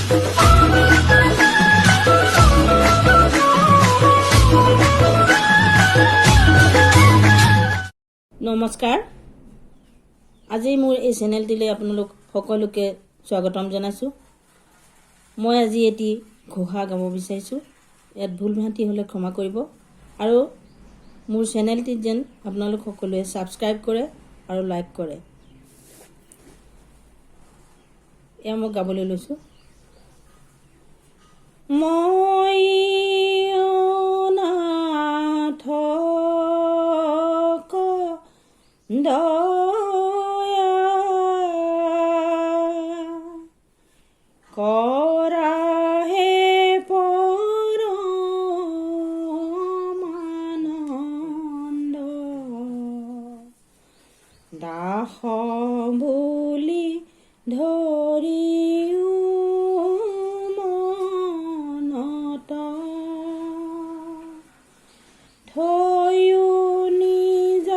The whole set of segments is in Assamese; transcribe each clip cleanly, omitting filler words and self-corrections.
নমস্কাৰ আজি মোৰ এই চেনেলটিলৈ আপোনালোক সকলোকে স্বাগতম জনাইছোঁ। মই আজি এটি ঘোষা গাব বিচাৰিছোঁ। ইয়াত ভুল ভ্ৰান্তি হ'লে ক্ষমা কৰিব আৰু মোৰ চেনেলটি যেন আপোনালোক সকলোৱে সাবস্ক্ৰাইব কৰে আৰু লাইক কৰে। এয়া মই গাবলৈ লৈছোঁ। মই অনাথ দয়া কৰাহে পৰমানন্দ দাস বুলি ধৰিও মনত থৈও নিজ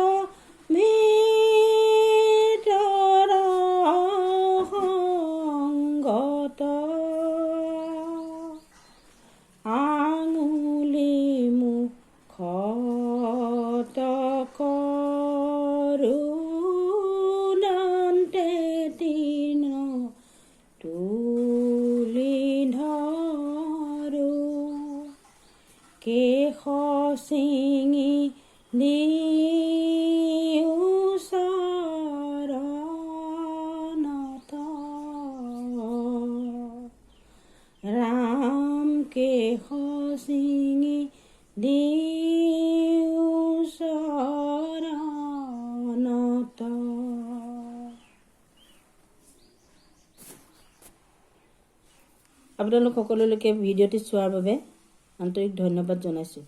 সংগত আঙুলি মুখত কৰোণান্তে তিন তুলি ধৰো কেশ চিঙি দিও চৰণত ৰাম কেশ চিঙি দিও চৰণত। আপোনালোক সকলোলৈকে ভিডিঅ'টি চোৱাৰ বাবে আন্তৰিক ধন্যবাদ জনাইছোঁ।